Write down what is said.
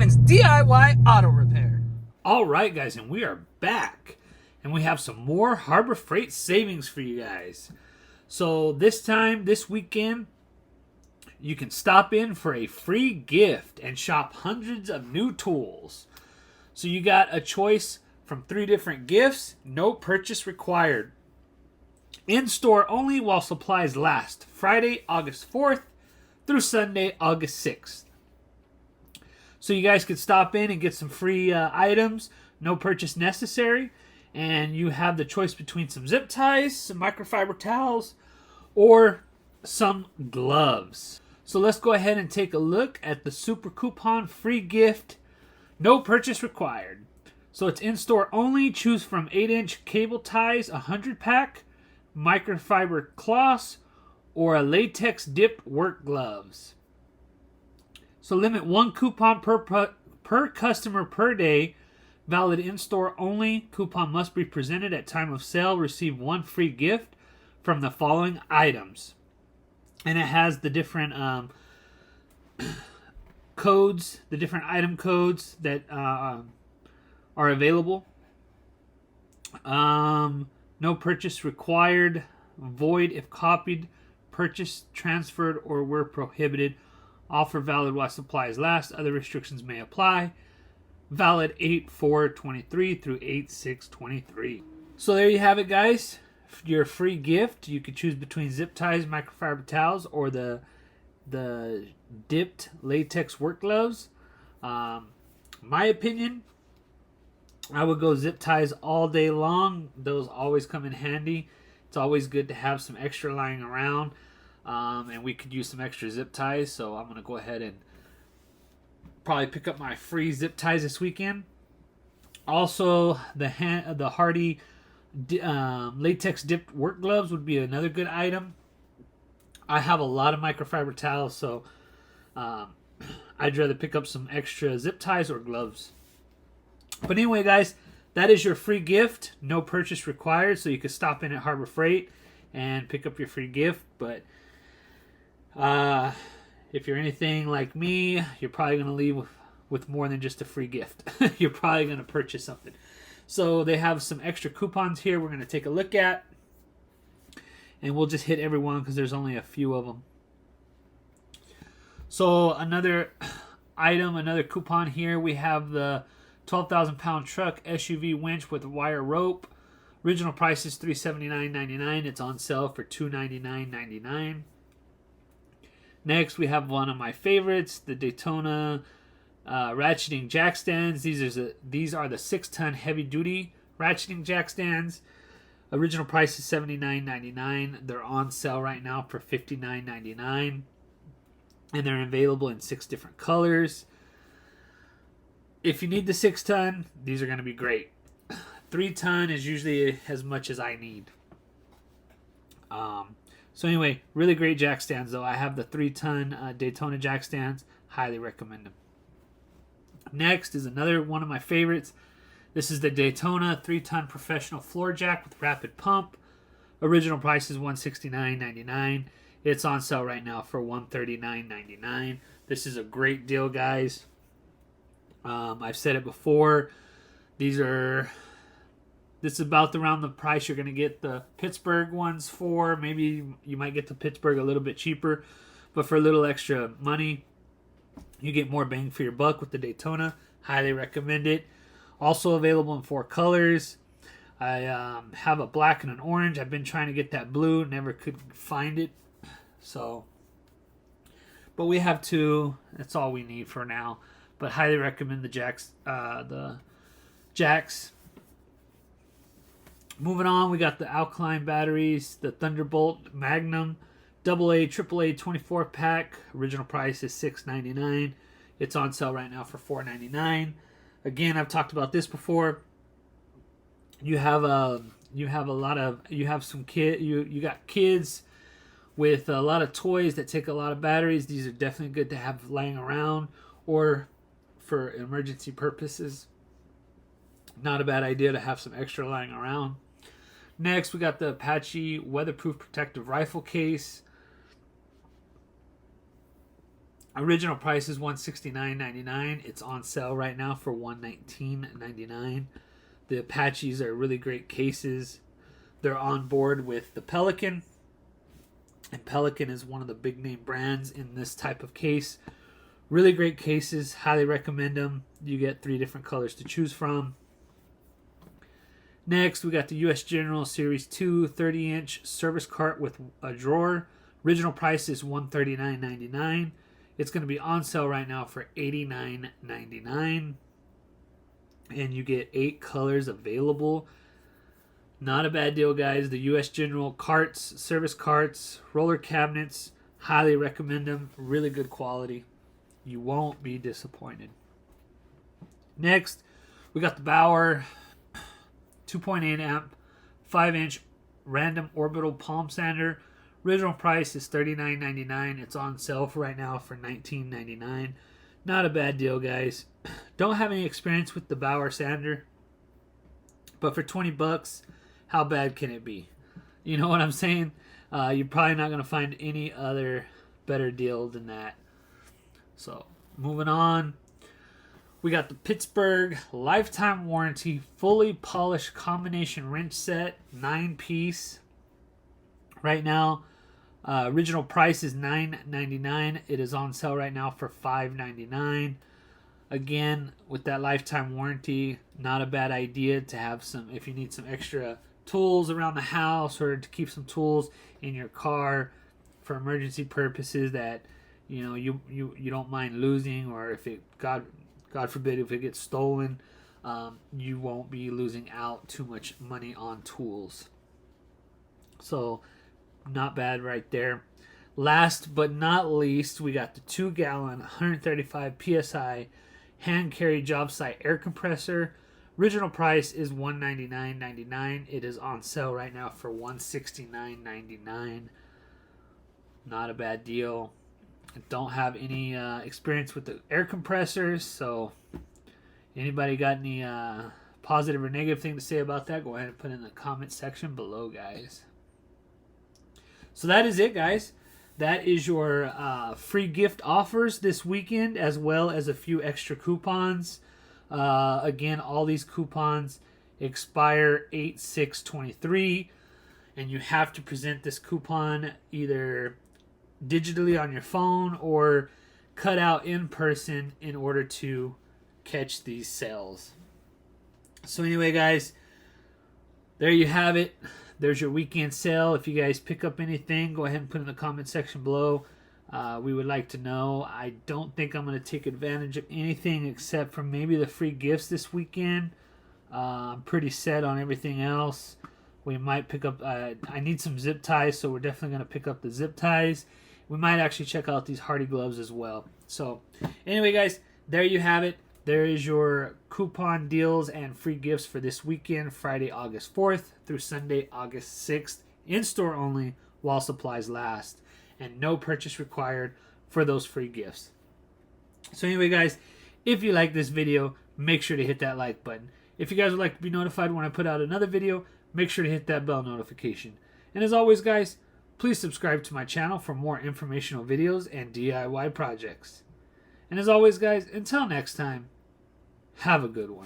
Steven's DIY Auto Repair. All right, guys, and we are back. And we have some more Harbor Freight savings for you guys. So this weekend, you can stop in for a free gift and shop hundreds of new tools. So you got a choice from 3 different gifts, no purchase required. In store only while supplies last. Friday, August 4th through Sunday, August 6th. So you guys could stop in and get some free items, no purchase necessary. And you have the choice between some zip ties, some microfiber towels, or some gloves. So let's go ahead and take a look at the Super Coupon free gift, no purchase required. So it's in-store only. Choose from 8-inch cable ties, a 100-pack, microfiber cloths, or a latex dipped work gloves. So limit 1 coupon per customer per day. Valid in-store only. Coupon must be presented at time of sale. Receive 1 free gift from the following items. And it has the different codes, the different item codes that are available. No purchase required. Void if copied, purchased, transferred, or were prohibited. Offer valid while supplies last. Other restrictions may apply. Valid 8/4/23 through 8/6/23. So there you have it, guys. Your free gift. You could choose between zip ties, microfiber towels, or the dipped latex work gloves. My opinion, I would go zip ties all day long. Those always come in handy. It's always good to have some extra lying around. And we could use some extra zip ties. So I'm going to go ahead and probably pick up my free zip ties this weekend. Also, the Hardy latex dipped work gloves would be another good item. I have a lot of microfiber towels, so I'd rather pick up some extra zip ties or gloves. But anyway, guys, that is your free gift. No purchase required, so you can stop in at Harbor Freight and pick up your free gift. But if you're anything like me, you're probably going to leave with more than just a free gift. You're probably going to purchase something. So they have some extra coupons here we're going to take a look at. And we'll just hit every one because there's only a few of them. So another item, another coupon here. We have the 12,000-pound truck SUV winch with wire rope. Original price is $379.99. It's on sale for $299.99. Next, we have one of my favorites, the Daytona ratcheting jack stands. These are the 6-ton heavy-duty ratcheting jack stands. Original price is $79.99. They're on sale right now for $59.99. And they're available in 6 different colors. If you need the 6-ton, these are going to be great. 3-ton is usually as much as I need. So anyway, really great jack stands though. I have the 3-ton Daytona jack stands. Highly recommend them. Next is another one of my favorites. This is the Daytona 3-ton professional floor jack with rapid pump. Original price is $169.99. It's on sale right now for $139.99. This is a great deal, guys. I've said it before. This is about around the price you're going to get the Pittsburgh ones for. Maybe you might get the Pittsburgh a little bit cheaper, but for a little extra money, you get more bang for your buck with the Daytona. Highly recommend it. Also available in 4 colors. I have a black and an orange. I've been trying to get that blue, never could find it. So, but we have 2. That's all we need for now. But highly recommend the jacks. Moving on, we got the alkaline batteries, the Thunderbolt Magnum, AA, AAA 24-pack. Original price is $6.99. It's on sale right now for $4.99. Again, I've talked about this before. You have some you got kids with a lot of toys that take a lot of batteries. These are definitely good to have laying around or for emergency purposes. Not a bad idea to have some extra lying around. Next, we got the Apache Weatherproof Protective Rifle Case. Original price is $169.99. It's on sale right now for $119.99. The Apaches are really great cases. They're on board with the Pelican. And Pelican is one of the big name brands in this type of case. Really great cases. Highly recommend them. You get 3 different colors to choose from. Next, we got the U.S. General Series 2 30-inch service cart with a drawer. Original price is $139.99. It's going to be on sale right now for $89.99. And you get 8 colors available. Not a bad deal, guys. The U.S. General carts, service carts, roller cabinets. Highly recommend them. Really good quality. You won't be disappointed. Next, we got the Bauer 2.8 amp 5-inch random orbital palm sander. Original price is $39.99. It's on sale for right now for $19.99. Not a bad deal, guys. Don't have any experience with the Bauer sander, but for $20, how bad can it be? You know what I'm saying? You're probably not going to find any other better deal than that. So, moving on. We got the Pittsburgh lifetime warranty fully polished combination wrench set, 9-piece. Right now, original price is $9.99. It is on sale right now for $5.99. Again, with that lifetime warranty, not a bad idea to have some, if you need some extra tools around the house or to keep some tools in your car for emergency purposes that you don't mind losing, or if it God forbid if it gets stolen, you won't be losing out too much money on tools. So not bad right there. Last but not least, we got the 2-gallon 135 psi hand carry job site air compressor. Original price is $199.99. It is on sale right now for $169.99. Not a bad deal. I don't have any experience with the air compressors, so anybody got any positive or negative thing to say about that, go ahead and put it in the comment section below, guys. So that is it, guys. That is your free gift offers this weekend, as well as a few extra coupons. Again, all these coupons expire 8/6/23, and you have to present this coupon either digitally on your phone or cut out in person in order to catch these sales. So anyway, guys, there you have it. There's your weekend sale. If you guys pick up anything, go ahead and put it in the comment section below. We would like to know. I don't think I'm going to take advantage of anything except for maybe the free gifts this weekend. I'm pretty set on everything else. We might pick up, I need some zip ties, so we're definitely going to pick up the zip ties. We might actually check out these Hardy gloves as well. So anyway, guys, there you have it. There is your coupon deals and free gifts for this weekend, Friday, August 4th through Sunday, August 6th, in store only while supplies last, and no purchase required for those free gifts. So anyway, guys, if you like this video, make sure to hit that like button. If you guys would like to be notified when I put out another video, make sure to hit that bell notification. And as always, guys, please subscribe to my channel for more informational videos and DIY projects. And as always, guys, until next time, have a good one.